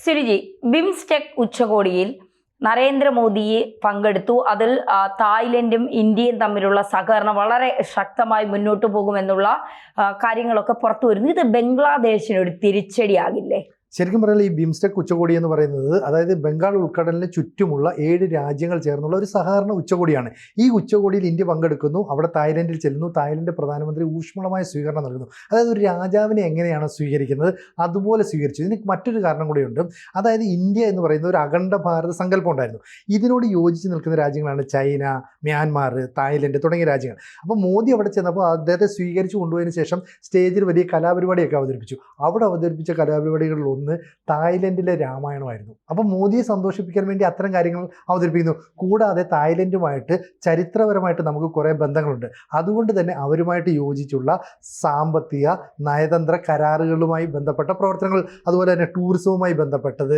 സിരിജി BIMSTEC ഉച്ചകോടിയിൽ നരേന്ദ്രമോദിയെ പങ്കെടുത്തു. അതിൽ തായ്ലൻഡും ഇന്ത്യയും തമ്മിലുള്ള സഹകരണം വളരെ ശക്തമായി മുന്നോട്ട് പോകുമെന്നുള്ള കാര്യങ്ങളൊക്കെ പുറത്തു വരുന്നു. ഇത് ബംഗ്ലാദേശിന് ഒരു തിരിച്ചടിയാകില്ലേ? ശരിക്കും പറഞ്ഞാൽ ഈ ബിംസ്റ്റെക് ഉച്ചകോടി എന്ന് പറയുന്നത് അതായത് ബംഗാൾ ഉൾക്കടലിന് ചുറ്റുമുള്ള 7 രാജ്യങ്ങൾ ചേർന്നുള്ള ഒരു സഹകരണ ഉച്ചകോടിയാണ്. ഈ ഉച്ചകോടിയിൽ ഇന്ത്യ പങ്കെടുക്കുന്നു. അവിടെ തായ്ലൻഡിൽ ചെല്ലുന്നു. തായ്ലൻഡ് പ്രധാനമന്ത്രി ഊഷ്മളമായ സ്വീകരണം നൽകുന്നു. അതായത് ഒരു രാജാവിനെ എങ്ങനെയാണ് സ്വീകരിക്കുന്നത് അതുപോലെ സ്വീകരിച്ചു. ഇതിന് മറ്റൊരു കാരണം കൂടിയുണ്ട്. അതായത് ഇന്ത്യ എന്ന് പറയുന്ന ഒരു അഖണ്ഡ ഭാരത സങ്കല്പം ഉണ്ടായിരുന്നു. ഇതിനോട് യോജിച്ച് നിൽക്കുന്ന രാജ്യങ്ങളാണ് ചൈന, മ്യാൻമാർ, തായ്ലൻഡ് തുടങ്ങിയ രാജ്യങ്ങൾ. അപ്പോൾ മോദി അവിടെ ചെന്നപ്പോൾ അദ്ദേഹത്തെ സ്വീകരിച്ചു കൊണ്ടുപോയതിന് ശേഷം സ്റ്റേജിൽ വലിയ കലാപരിപാടിയൊക്കെ അവതരിപ്പിച്ചു. അവിടെ അവതരിപ്പിച്ച കലാപരിപാടികളിൽ തായ്ലൻഡിലെ രാമായണമായിരുന്നു. അപ്പോൾ മോദിയെ സന്തോഷിപ്പിക്കാൻ വേണ്ടി അത്തരം കാര്യങ്ങൾ അവതരിപ്പിക്കുന്നു. കൂടാതെ തായ്ലൻഡുമായിട്ട് ചരിത്രപരമായിട്ട് നമുക്ക് കുറേ ബന്ധങ്ങളുണ്ട്. അതുകൊണ്ട് തന്നെ അവരുമായിട്ട് യോജിച്ചുള്ള സാമ്പത്തിക നയതന്ത്ര കരാറുകളുമായി ബന്ധപ്പെട്ട പ്രവർത്തനങ്ങൾ, അതുപോലെ തന്നെ ടൂറിസവുമായി ബന്ധപ്പെട്ടത്,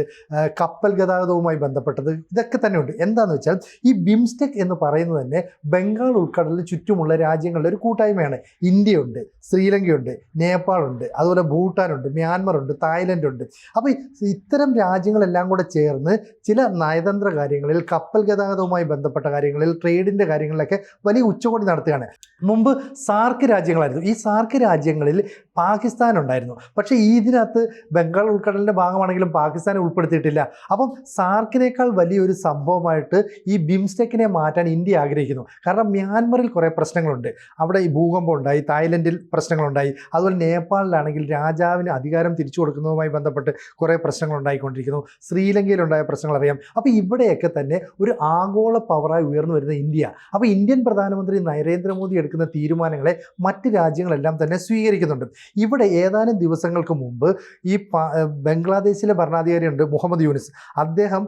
കപ്പൽ ഗതാഗതവുമായി ബന്ധപ്പെട്ടത്, ഇതൊക്കെ തന്നെ ഉണ്ട്. എന്താണെന്ന് വെച്ചാൽ ഈ ബിംസ്റ്റെക് എന്ന് പറയുന്നത് തന്നെ ബംഗാൾ ഉൾക്കടലിന് ചുറ്റുമുള്ള രാജ്യങ്ങളുടെ ഒരു കൂട്ടായ്മയാണ്. ഇന്ത്യയുണ്ട്, ശ്രീലങ്കയുണ്ട്, നേപ്പാളുണ്ട്, അതുപോലെ ഭൂട്ടാനുണ്ട്, മ്യാൻമർ ഉണ്ട്, തായ്ലൻഡ് ഉണ്ട്. അപ്പോൾ ഇത്തരം രാജ്യങ്ങളെല്ലാം കൂടെ ചേർന്ന് ചില നയതന്ത്ര കാര്യങ്ങളിൽ, കപ്പൽ ഗതാഗതവുമായി ബന്ധപ്പെട്ട കാര്യങ്ങളിൽ, ട്രേഡിൻ്റെ കാര്യങ്ങളിലൊക്കെ വലിയ ഉച്ചകോടി നടത്തുകയാണ്. മുമ്പ് സാർക്ക് രാജ്യങ്ങളായിരുന്നു. ഈ സാർക്ക് രാജ്യങ്ങളിൽ പാകിസ്ഥാൻ ഉണ്ടായിരുന്നു. പക്ഷേ ഇതിനകത്ത് ബംഗാൾ ഉൾക്കടലിൻ്റെ ഭാഗമാണെങ്കിലും പാകിസ്ഥാനെ ഉൾപ്പെടുത്തിയിട്ടില്ല. അപ്പം സാർക്കിനേക്കാൾ വലിയൊരു സംഭവമായിട്ട് ഈ ബിംസ്റ്റെക്കിനെ മാറ്റാൻ ഇന്ത്യ ആഗ്രഹിക്കുന്നു. കാരണം മ്യാൻമറിൽ കുറേ പ്രശ്നങ്ങളുണ്ട്. അവിടെ ഈ ഭൂകമ്പം ഉണ്ടായി, തായ്ലൻഡിൽ പ്രശ്നങ്ങളുണ്ടായി, അതുപോലെ നേപ്പാളിലാണെങ്കിൽ രാജാവിന് അധികാരം തിരിച്ചു കൊടുക്കുന്നതുമായി ബന്ധപ്പെട്ട് കുറേ പ്രശ്നങ്ങൾ ഉണ്ടായിക്കൊണ്ടിരിക്കുന്നു. ശ്രീലങ്കയിലുണ്ടായ പ്രശ്നങ്ങൾ അറിയാം. അപ്പോൾ ഇവിടെയൊക്കെ തന്നെ ഒരു ആഗോള പവറായി ഉയർന്നു വരുന്ന ഇന്ത്യ. അപ്പോൾ ഇന്ത്യൻ പ്രധാനമന്ത്രി നരേന്ദ്രമോദി എടുക്കുന്ന തീരുമാനങ്ങളെ മറ്റ് രാജ്യങ്ങളെല്ലാം തന്നെ സ്വീകരിക്കുന്നുണ്ട്. ഇവിടെ ഏതാനും ദിവസങ്ങൾക്ക് മുമ്പ് ഈ ബംഗ്ലാദേശിലെ ഭരണാധികാരിയുണ്ട് മുഹമ്മദ് യൂനിസ്. അദ്ദേഹം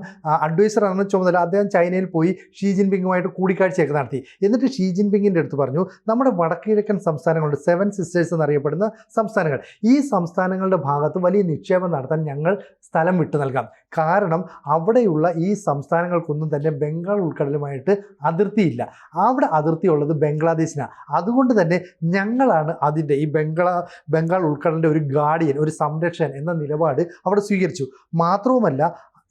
അഡ്വൈസറാണ് ചുമതല. അദ്ദേഹം ചൈനയിൽ പോയി ഷീ ജിൻപിങ്ങുമായിട്ട് കൂടിക്കാഴ്ചയൊക്കെ നടത്തി. എന്നിട്ട് ഷീ ജിൻപിങ്ങിൻ്റെ അടുത്ത് പറഞ്ഞു, നമ്മുടെ വടക്കിഴക്കൻ സംസ്ഥാനങ്ങളുണ്ട്, 7 സിസ്റ്റേഴ്സ് എന്നറിയപ്പെടുന്ന സംസ്ഥാനങ്ങൾ, ഈ സംസ്ഥാനങ്ങളുടെ ഭാഗത്ത് വലിയ നിക്ഷേപം നടത്താൻ ഞങ്ങൾ സ്ഥലം വിട്ടു നൽകാം. കാരണം അവിടെയുള്ള ഈ സംസ്ഥാനങ്ങൾക്കൊന്നും തന്നെ ബംഗാൾ ഉൾക്കടലുമായിട്ട് അതിർത്തിയില്ല. അവിടെ അതിർത്തിയുള്ളത് ബംഗ്ലാദേശിനാണ്. അതുകൊണ്ട് തന്നെ ഞങ്ങളാണ് അതിൻ്റെ ഈ ബംഗാൾ ഉൾക്കടലിൻ്റെ ഒരു ഗാർഡിയൻ, ഒരു സംരക്ഷകൻ എന്ന നിലപാട് അവിടെ സ്വീകരിച്ചു. മാത്രവുമല്ല,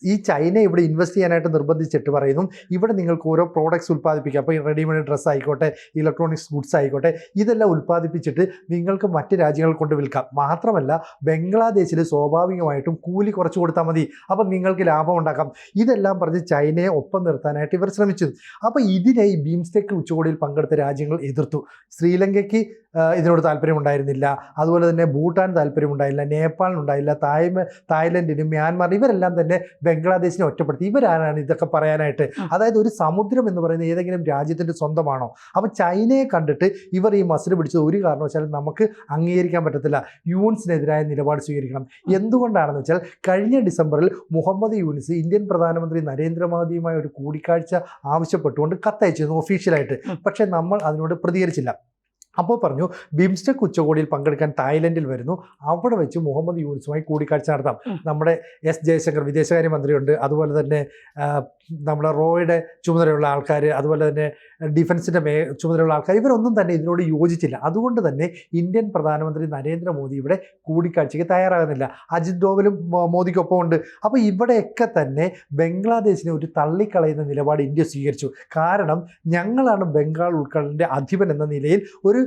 ഈ ചൈന ഇവിടെ ഇൻവെസ്റ്റ് ചെയ്യാനായിട്ട് നിർബന്ധിച്ചിട്ട് പറയുന്നു, ഇവിടെ നിങ്ങൾക്ക് ഓരോ പ്രോഡക്ട്സ് ഉൽപ്പാദിപ്പിക്കാം. അപ്പോൾ ഈ റെഡിമെയ്ഡ് ഡ്രസ്സ് ആയിക്കോട്ടെ, ഇലക്ട്രോണിക്സ് ഗുഡ്സ് ആയിക്കോട്ടെ, ഇതെല്ലാം ഉൽപ്പാദിപ്പിച്ചിട്ട് നിങ്ങൾക്ക് മറ്റ് രാജ്യങ്ങൾ കൊണ്ട് വിൽക്കാം. മാത്രമല്ല ബംഗ്ലാദേശിൽ സ്വാഭാവികമായിട്ടും കൂലി കുറച്ച് കൊടുത്താൽ മതി, അപ്പം നിങ്ങൾക്ക് ലാഭം ഉണ്ടാക്കാം. ഇതെല്ലാം പറഞ്ഞ് ചൈനയെ ഒപ്പം നിർത്താനായിട്ട് ഇവർ ശ്രമിച്ചു. അപ്പോൾ ഇതിനെ ഈ ബിംസ്റ്റെക് ഉച്ചകോടിയിൽ പങ്കെടുത്ത രാജ്യങ്ങൾ എതിർത്തു. ശ്രീലങ്കയ്ക്ക് ഇതിനോട് താല്പര്യമുണ്ടായിരുന്നില്ല, അതുപോലെ തന്നെ ഭൂട്ടാൻ താല്പര്യമുണ്ടായില്ല, നേപ്പാളിനുണ്ടായില്ല, തായ്ലൻഡിനും മ്യാൻമാർ, ഇവരെല്ലാം തന്നെ ബംഗ്ലാദേശിനെ ഒറ്റപ്പെടുത്തി. ഇവരാണ് ഇതൊക്കെ പറയാനായിട്ട്? അതായത് ഒരു സമുദ്രം എന്ന് പറയുന്നത് ഏതെങ്കിലും രാജ്യത്തിൻ്റെ സ്വന്തമാണോ? അപ്പോൾ ചൈനയെ കണ്ടിട്ട് ഇവർ ഈ മസിൽ പിടിച്ചത് ഒരു കാരണവശാലും നമുക്ക് അംഗീകരിക്കാൻ പറ്റത്തില്ല. യൂനിസിനെതിരായ നിലപാട് സ്വീകരിക്കണം. എന്തുകൊണ്ടാണെന്ന് വെച്ചാൽ കഴിഞ്ഞ ഡിസംബറിൽ മുഹമ്മദ് യൂനിസ് ഇന്ത്യൻ പ്രധാനമന്ത്രി നരേന്ദ്രമോദിയുമായി ഒരു കൂടിക്കാഴ്ച ആവശ്യപ്പെട്ടുകൊണ്ട് കത്തയച്ചിരുന്നു ഒഫീഷ്യലായിട്ട്. പക്ഷേ നമ്മൾ അതിനോട് പ്രതികരിച്ചില്ല. അപ്പോൾ പറഞ്ഞു, ബിംസ്റ്റെക് ഉച്ചകോടിയിൽ പങ്കെടുക്കാൻ തായ്ലൻഡിൽ വരുന്നു, അവിടെ വെച്ച് മുഹമ്മദ് യൂനിസുമായി കൂടിക്കാഴ്ച നടത്താം. നമ്മുടെ എസ് ജയശങ്കർ വിദേശകാര്യമന്ത്രിയുണ്ട്, അതുപോലെ തന്നെ നമ്മുടെ റോയുടെ ചുമതലയുള്ള ആൾക്കാർ, അതുപോലെ തന്നെ ഡിഫൻസിൻ്റെ ചുമതലയുള്ള ആൾക്കാർ, ഇവരൊന്നും തന്നെ ഇതിനോട് യോജിച്ചില്ല. അതുകൊണ്ട് തന്നെ ഇന്ത്യൻ പ്രധാനമന്ത്രി നരേന്ദ്രമോദി ഇവിടെ കൂടിക്കാഴ്ചയ്ക്ക് തയ്യാറാകുന്നില്ല. അജിത് ഡോവലും മോദിക്കൊപ്പം ഉണ്ട്. അപ്പോൾ ഇവിടെയൊക്കെ തന്നെ ബംഗ്ലാദേശിനെ ഒരു തള്ളിക്കളയുന്ന നിലപാട് ഇന്ത്യ സ്വീകരിച്ചു. കാരണം ഞങ്ങളാണ് ബംഗാൾ ഉൾക്കടലിൻ്റെ അധിപൻ എന്ന നിലയിൽ ഒരു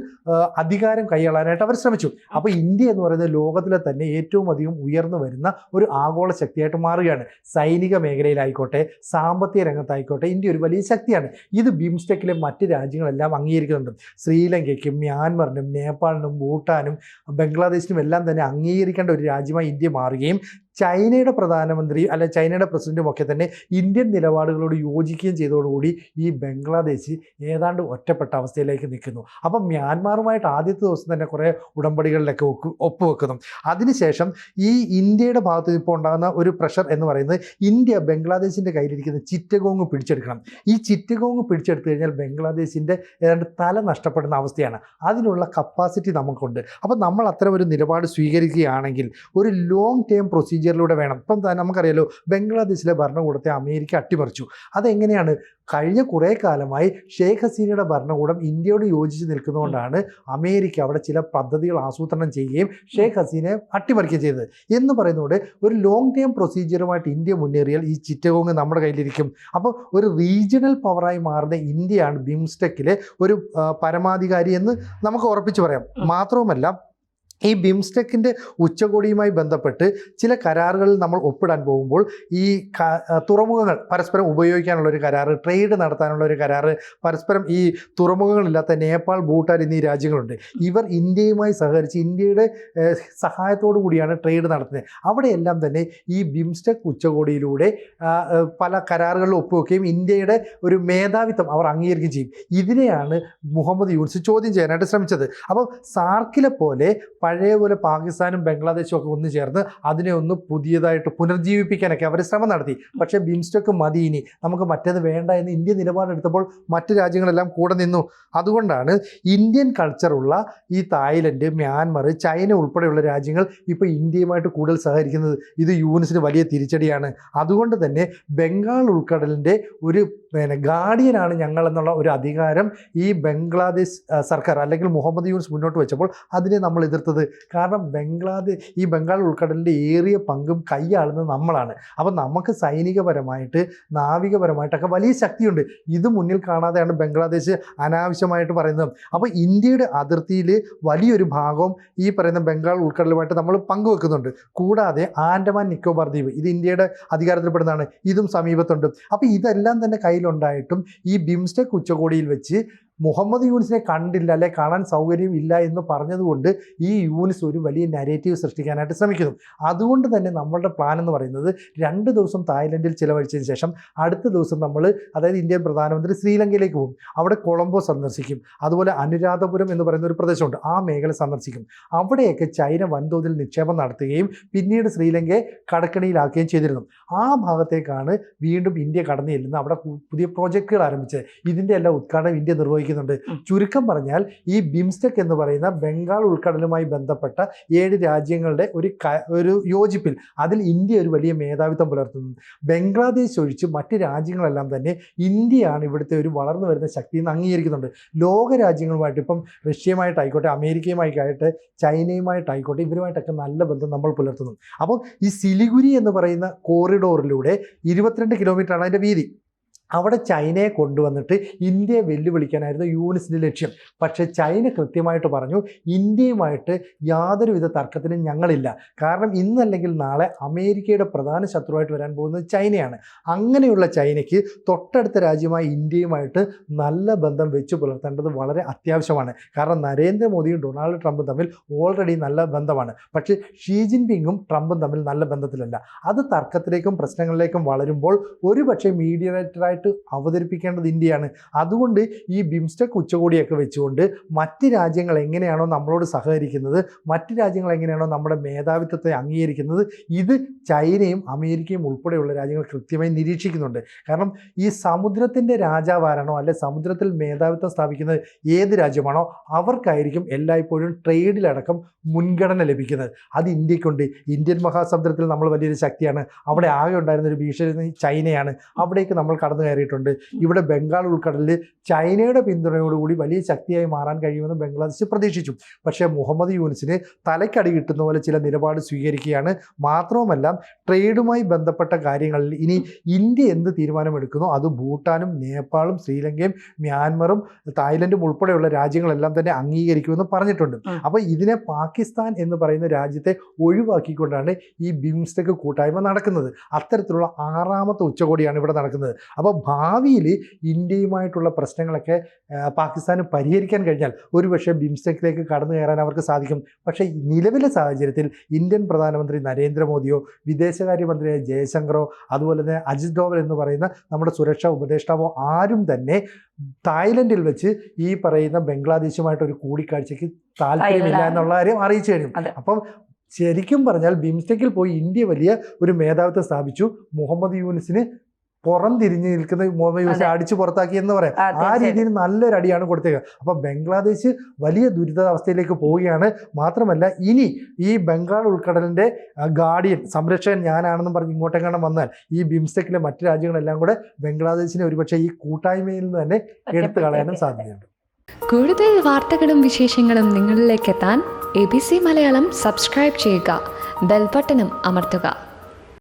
അധികാരം കൈയാളാനായിട്ട് അവർ ശ്രമിച്ചു. അപ്പോൾ ഇന്ത്യ എന്ന് പറയുന്നത് ലോകത്തിലെ തന്നെ ഏറ്റവും അധികം ഉയർന്നു വരുന്ന ഒരു ആഗോള ശക്തിയായിട്ട് മാറുകയാണ്. സൈനിക മേഖലയിലായിക്കോട്ടെ, സാമ്പത്തിക രംഗത്തായിക്കോട്ടെ ഇന്ത്യ ഒരു വലിയ ശക്തിയാണ്. ഇത് ബിംസ്റ്റെക്കിലെ മറ്റ് രാജ്യങ്ങളെല്ലാം അംഗീകരിക്കുന്നുണ്ട്. ശ്രീലങ്കയ്ക്കും മ്യാൻമറിനും നേപ്പാളിനും ഭൂട്ടാനും ബംഗ്ലാദേശിനും എല്ലാം തന്നെ അംഗീകരിക്കേണ്ട ഒരു രാജ്യമായി ഇന്ത്യ മാറുകയും ചൈനയുടെ പ്രധാനമന്ത്രി അല്ലെ ചൈനയുടെ പ്രസിഡന്റും ഒക്കെ തന്നെ ഇന്ത്യൻ നിലപാടുകളോട് യോജിക്കുകയും ചെയ്തതോടുകൂടി ഈ ബംഗ്ലാദേശ് ഏതാണ്ട് ഒറ്റപ്പെട്ട അവസ്ഥയിലേക്ക് നിൽക്കുന്നു. അപ്പം മ്യാൻമാറുമായിട്ട് ആദ്യത്തെ ദിവസം തന്നെ കുറേ ഉടമ്പടികളിലൊക്കെ ഒപ്പുവെക്കുന്നു. അതിനുശേഷം ഈ ഇന്ത്യയുടെ ഭാഗത്ത് ഇപ്പോൾ ഉണ്ടാകുന്ന ഒരു പ്രഷർ എന്ന് പറയുന്നത്, ഇന്ത്യ ബംഗ്ലാദേശിൻ്റെ കയ്യിലിരിക്കുന്ന ചിറ്റഗോങ് പിടിച്ചെടുക്കണം. ഈ ചിറ്റഗോങ് പിടിച്ചെടുത്തു കഴിഞ്ഞാൽ ബംഗ്ലാദേശിൻ്റെ ഏതാണ്ട് തല നഷ്ടപ്പെടുന്ന അവസ്ഥയാണ്. അതിനുള്ള കപ്പാസിറ്റി നമുക്കുണ്ട്. അപ്പം നമ്മൾ അത്തരം ഒരു നിലപാട് സ്വീകരിക്കുകയാണെങ്കിൽ ഒരു ലോങ് ടേം പ്രൊസീജിയർ പ്രൊസീജിയറിലൂടെ വേണം. ഇപ്പം നമുക്കറിയാലോ, ബംഗ്ലാദേശിലെ ഭരണകൂടത്തെ അമേരിക്ക അട്ടിമറിച്ചു. അതെങ്ങനെയാണ്? കഴിഞ്ഞ കുറേ കാലമായി ഷെയ്ഖ് ഹസീനയുടെ ഭരണകൂടം ഇന്ത്യയോട് യോജിച്ച് നിൽക്കുന്നതുകൊണ്ടാണ് അമേരിക്ക അവിടെ ചില പദ്ധതികൾ ആസൂത്രണം ചെയ്യുകയും ഷെയ്ഖ് ഹസീനയെ അട്ടിമറിക്കുകയും ചെയ്തത്. എന്ന് പറയുന്നതോടെ ഒരു ലോങ് ടേം പ്രൊസീജിയറുമായിട്ട് ഇന്ത്യ മുന്നേറിയാൽ ഈ ചിറ്റകോങ് നമ്മുടെ കയ്യിലിരിക്കും. അപ്പോൾ ഒരു റീജിയണൽ പവറായി മാറുന്ന ഇന്ത്യയാണ് ബിംസ്റ്റെക്കിലെ ഒരു പരമാധികാരി എന്ന് നമുക്ക് ഉറപ്പിച്ചു പറയാം. മാത്രവുമല്ല, ഈ ബിംസ്റ്റെക്കിൻ്റെ ഉച്ചകോടിയുമായി ബന്ധപ്പെട്ട് ചില കരാറുകളിൽ നമ്മൾ ഒപ്പിടാൻ പോകുമ്പോൾ ഈ തുറമുഖങ്ങൾ പരസ്പരം ഉപയോഗിക്കാനുള്ള ഒരു കരാറ്, ട്രേഡ് നടത്താനുള്ള ഒരു കരാറ്, പരസ്പരം ഈ തുറമുഖങ്ങളില്ലാത്ത നേപ്പാൾ, ഭൂട്ടാൻ എന്നീ രാജ്യങ്ങളുണ്ട്. ഇവർ ഇന്ത്യയുമായി സഹകരിച്ച് ഇന്ത്യയുടെ സഹായത്തോടു കൂടിയാണ് ട്രേഡ് നടത്തുന്നത്. അവിടെയെല്ലാം തന്നെ ഈ ബിംസ്റ്റെക് ഉച്ചകോടിയിലൂടെ പല കരാറുകളിൽ ഒപ്പുവെക്കുകയും ഇന്ത്യയുടെ ഒരു മേധാവിത്വം അവർ അംഗീകരിക്കുകയും ചെയ്യും. ഇതിനെയാണ് മുഹമ്മദ് യൂനുസ് ചോദ്യം ചെയ്യാനായിട്ട് ശ്രമിച്ചത്. അപ്പോൾ സാർക്കിലെ പോലെ പഴയ പോലെ പാകിസ്ഥാനും ബംഗ്ലാദേശും ഒക്കെ ഒന്ന് ചേർന്ന് അതിനെ ഒന്ന് പുതിയതായിട്ട് പുനർജീവിപ്പിക്കാനൊക്കെ അവർ ശ്രമം നടത്തി. പക്ഷേ ബിംസ്റ്റെക്ക് മതി, ഇനി നമുക്ക് മറ്റേത് വേണ്ട എന്ന് ഇന്ത്യ നിലപാടെടുത്തപ്പോൾ മറ്റു രാജ്യങ്ങളെല്ലാം കൂടെ നിന്നു. അതുകൊണ്ടാണ് ഇന്ത്യൻ കൾച്ചറുള്ള ഈ തായ്ലൻഡ്, മ്യാൻമർ, ചൈന ഉൾപ്പെടെയുള്ള രാജ്യങ്ങൾ ഇപ്പോൾ ഇന്ത്യയുമായിട്ട് കൂടുതൽ സഹകരിക്കുന്നത്. ഇത് യൂനുസിന് വലിയ തിരിച്ചടിയാണ്. അതുകൊണ്ട് തന്നെ ബംഗാൾ ഉൾക്കടലിൻ്റെ ഒരു ഗാർഡിയനാണ് ഞങ്ങളെന്നുള്ള ഒരു അധികാരം ഈ ബംഗ്ലാദേശ് സർക്കാർ അല്ലെങ്കിൽ മുഹമ്മദ് യൂനുസ് മുന്നോട്ട് വെച്ചപ്പോൾ അതിനെ നമ്മൾ എതിർത്തത്. കാരണം ഈ ബംഗാൾ ഉൾക്കടലിൻ്റെ ഏറിയ പങ്കും കൈയാളുന്നത് നമ്മളാണ്. അപ്പം നമുക്ക് സൈനികപരമായിട്ട്, നാവികപരമായിട്ടൊക്കെ വലിയ ശക്തിയുണ്ട്. ഇത് മുന്നിൽ കാണാതെയാണ് ബംഗ്ലാദേശ് അനാവശ്യമായിട്ട് പറയുന്നത്. അപ്പോൾ ഇന്ത്യയുടെ അതിർത്തിയിൽ വലിയൊരു ഭാഗവും ഈ പറയുന്ന ബംഗാൾ ഉൾക്കടലുമായിട്ട് നമ്മൾ പങ്കുവെക്കുന്നുണ്ട്. കൂടാതെ ആൻഡമാൻ നിക്കോബാർ ദ്വീപ്, ഇത് ഇന്ത്യയുടെ അധികാരത്തിൽപ്പെടുന്നതാണ്, ഇതും സമീപത്തുണ്ട്. അപ്പോൾ ഇതെല്ലാം തന്നെ കയ്യിലുണ്ടായിട്ടും ഈ ബിംസ്റ്റെക് ഉച്ചകോടിയിൽ വെച്ച് മുഹമ്മദ് യൂനുസിനെ കണ്ടില്ല, അല്ലെ കാണാൻ സൗകര്യം ഇല്ല എന്ന് പറഞ്ഞതുകൊണ്ട് ഈ യൂനുസ് ഒരു വലിയ നരേറ്റീവ് സൃഷ്ടിക്കാനായിട്ട് ശ്രമിക്കുന്നു. അതുകൊണ്ട് തന്നെ നമ്മളുടെ പ്ലാൻ എന്ന് പറയുന്നത് 2 ദിവസം തായ്ലൻഡിൽ ചിലവഴിച്ചതിന് ശേഷം അടുത്ത ദിവസം നമ്മൾ, അതായത് ഇന്ത്യൻ പ്രധാനമന്ത്രി ശ്രീലങ്കയിലേക്ക് പോകും. അവിടെ കൊളംബോ സന്ദർശിക്കും. അതുപോലെ അനുരാധപുരം എന്ന് പറയുന്ന ഒരു പ്രദേശമുണ്ട്, ആ മേഖല സന്ദർശിക്കും. അവിടെയൊക്കെ ചൈന വൻതോതിൽ നിക്ഷേപം നടത്തുകയും പിന്നീട് ശ്രീലങ്കയെ കടക്കണിയിലാക്കുകയും ചെയ്തിരുന്നു. ആ ഭാഗത്തേക്കാണ് വീണ്ടും ഇന്ത്യ കടന്നു ചെല്ലുന്നത്. അവിടെ പുതിയ പ്രോജക്റ്റുകൾ ആരംഭിച്ചത്. ഇതിൻ്റെ എല്ലാം ഉദ്ഘാടനം ഇന്ത്യ നിർവഹിക്കുന്നുണ്ട്. ചുരുക്കം പറഞ്ഞാൽ ഈ ബിംസ്റ്റെക് എന്ന് പറയുന്ന ബംഗാൾ ഉൾക്കടലുമായി ബന്ധപ്പെട്ട 7 രാജ്യങ്ങളുടെ ഒരു യോജിപ്പിൽ അതിൽ ഇന്ത്യ ഒരു വലിയ മേധാവിത്വം പുലർത്തുന്നു. ബംഗ്ലാദേശ് ഒഴിച്ച് മറ്റ് രാജ്യങ്ങളെല്ലാം തന്നെ ഇന്ത്യയാണ് ഇവിടുത്തെ ഒരു വളർന്നു വരുന്ന ശക്തി എന്ന് അംഗീകരിക്കുന്നുണ്ട്. ലോക രാജ്യങ്ങളുമായിട്ട്, ഇപ്പം റഷ്യയുമായിട്ടായിക്കോട്ടെ, അമേരിക്കയുമായിട്ടായിട്ട്, ചൈനയുമായിട്ടായിക്കോട്ടെ, ഇവരുമായിട്ടൊക്കെ നല്ല ബന്ധം നമ്മൾ പുലർത്തുന്നു. അപ്പോൾ ഈ സിലിഗുരി എന്ന് പറയുന്ന കോറിഡോറിലൂടെ 22 കിലോമീറ്ററാണ് അതിൻ്റെ വീതി. അവിടെ ചൈനയെ കൊണ്ടുവന്നിട്ട് ഇന്ത്യയെ വെല്ലുവിളിക്കാനായിരുന്നു യൂനുസിൻ്റെ ലക്ഷ്യം. പക്ഷേ ചൈന കൃത്യമായിട്ട് പറഞ്ഞു, ഇന്ത്യയുമായിട്ട് യാതൊരുവിധ തർക്കത്തിനും ഞങ്ങളില്ല. കാരണം ഇന്നല്ലെങ്കിൽ നാളെ അമേരിക്കയുടെ പ്രധാന ശത്രുവായിട്ട് വരാൻ പോകുന്നത് ചൈനയാണ്. അങ്ങനെയുള്ള ചൈനയ്ക്ക് തൊട്ടടുത്ത രാജ്യമായ ഇന്ത്യയുമായിട്ട് നല്ല ബന്ധം വെച്ച് പുലർത്തേണ്ടത് വളരെ അത്യാവശ്യമാണ്. കാരണം നരേന്ദ്രമോദിയും ഡൊണാൾഡ് ട്രംപും തമ്മിൽ ഓൾറെഡി നല്ല ബന്ധമാണ്. പക്ഷേ ഷീ ജിൻപിങ്ങും ട്രംപും തമ്മിൽ നല്ല ബന്ധത്തിലല്ല. അത് തർക്കത്തിലേക്കും പ്രശ്നങ്ങളിലേക്കും വളരുമ്പോൾ ഒരുപക്ഷെ മീഡിയേറ്ററായിട്ട് അവതരിപ്പിക്കേണ്ടത് ഇന്ത്യയാണ്. അതുകൊണ്ട് ഈ ബിംസ്റ്റെക് ഉച്ചകോടിയൊക്കെ വെച്ചുകൊണ്ട് മറ്റ് രാജ്യങ്ങൾ എങ്ങനെയാണോ നമ്മളോട് സഹകരിക്കുന്നത്, മറ്റ് രാജ്യങ്ങൾ എങ്ങനെയാണോ നമ്മുടെ മേധാവിത്വത്തെ അംഗീകരിക്കുന്നത്, ഇത് ചൈനയും അമേരിക്കയും ഉൾപ്പെടെയുള്ള രാജ്യങ്ങൾ കൃത്യമായി നിരീക്ഷിക്കുന്നുണ്ട്. കാരണം ഈ സമുദ്രത്തിൻ്റെ രാജാവാരാണോ അല്ലെ സമുദ്രത്തിൽ മേധാവിത്വം സ്ഥാപിക്കുന്നത് ഏത് രാജ്യമാണോ അവർക്കായിരിക്കും എല്ലായ്പ്പോഴും ട്രേഡിലടക്കം മുൻഗണന ലഭിക്കുന്നത്. അത് ഇന്ത്യക്കുണ്ട്. ഇന്ത്യൻ മഹാസമുദ്രത്തിൽ നമ്മൾ വലിയൊരു ശക്തിയാണ്. അവിടെ ആകെ ഉണ്ടായിരുന്ന ഒരു ഭീഷണി ചൈനയാണ്. അവിടേക്ക് നമ്മൾ കടന്നു കയറിയിട്ടുണ്ട്. ഇവിടെ ബംഗാൾ ഉൾക്കടലിൽ ചൈനയുടെ പിന്തുണയോടുകൂടി വലിയ ശക്തിയായി മാറാൻ കഴിയുമെന്ന് ബംഗ്ലാദേശ് പ്രതീക്ഷിച്ചു. പക്ഷേ മുഹമ്മദ് യൂനുസിന് തലക്കടി കിട്ടുന്ന പോലെ ചില നിലപാട് സ്വീകരിക്കുകയാണ്. മാത്രവുമല്ല, ട്രേഡുമായി ബന്ധപ്പെട്ട കാര്യങ്ങളിൽ ഇനി ഇന്ത്യ എന്ത് തീരുമാനമെടുക്കുന്നോ അത് ഭൂട്ടാനും നേപ്പാളും ശ്രീലങ്കയും മ്യാൻമറും തായ്ലൻഡും ഉൾപ്പെടെയുള്ള രാജ്യങ്ങളെല്ലാം തന്നെ അംഗീകരിക്കുമെന്ന് പറഞ്ഞിട്ടുണ്ട്. അപ്പോൾ ഇതിനെ പാകിസ്ഥാൻ എന്ന് പറയുന്ന രാജ്യത്തെ ഒഴിവാക്കിക്കൊണ്ടാണ് ഈ ബിംസ്റ്റെക് കൂട്ടായ്മ നടക്കുന്നത്. അത്തരത്തിലുള്ള 6ാമത്തെ ഉച്ചകോടിയാണ് ഇവിടെ നടക്കുന്നത്. അപ്പോൾ ഭാവിയിൽ ഇന്ത്യയുമായിട്ടുള്ള പ്രശ്നങ്ങളൊക്കെ പാകിസ്ഥാന് പരിഹരിക്കാൻ കഴിഞ്ഞാൽ ഒരുപക്ഷെ ബിംസ്റ്റെക്കിലേക്ക് കടന്നു കയറാൻ അവർക്ക് സാധിക്കും. പക്ഷേ നിലവിലെ സാഹചര്യത്തിൽ ഇന്ത്യൻ പ്രധാനമന്ത്രി നരേന്ദ്രമോദിയോ വിദേശകാര്യമന്ത്രിയായ ജയശങ്കറോ അതുപോലെ തന്നെ അജിത് ഡോവൽ എന്ന് പറയുന്ന നമ്മുടെ സുരക്ഷാ ഉപദേഷ്ടാവോ ആരും തന്നെ തായ്ലൻഡിൽ വെച്ച് ഈ പറയുന്ന ബംഗ്ലാദേശുമായിട്ടൊരു കൂടിക്കാഴ്ചയ്ക്ക് താല്പര്യമില്ല എന്നുള്ള കാര്യം അറിയിച്ചു കഴിഞ്ഞു. അപ്പം ശരിക്കും പറഞ്ഞാൽ ബിംസ്റ്റെക്കിൽ പോയി ഇന്ത്യ വലിയ ഒരു മേധാവിത്വം സ്ഥാപിച്ചു. മുഹമ്മദ് യൂനുസിന് പുറം തിരിഞ്ഞ് നിൽക്കുന്ന മുഹമ്മദ് യൂസഫിനെ അടിച്ചു പുറത്താക്കി എന്ന് പറയാം. ആ രീതിയിൽ നല്ലൊരു അടിയാണ് കൊടുത്തേക്കുക. അപ്പൊ ബംഗ്ലാദേശ് വലിയ ദുരിതാവസ്ഥയിലേക്ക് പോവുകയാണ്. മാത്രമല്ല ഇനി ഈ ബംഗാൾ ഉൾക്കടലിന്റെ ഗാർഡിയൻ സംരക്ഷകൻ ഞാനാണെന്നും പറഞ്ഞ് ഇങ്ങോട്ടെങ്ങാനും വന്നാൽ ഈ ബിംസ്റ്റെക്കിലെ മറ്റു രാജ്യങ്ങളെല്ലാം കൂടെ ബംഗ്ലാദേശിനെ ഒരുപക്ഷെ ഈ കൂട്ടായ്മയിൽ നിന്ന് തന്നെ എടുത്തു കളയാനും സാധ്യതയുണ്ട്. കൂടുതൽ വാർത്തകളും വിശേഷങ്ങളും നിങ്ങളിലേക്ക് എത്താൻ ABC മലയാളം സബ്സ്ക്രൈബ് ചെയ്യുക, ബെൽ ബട്ടണും അമർത്തുക.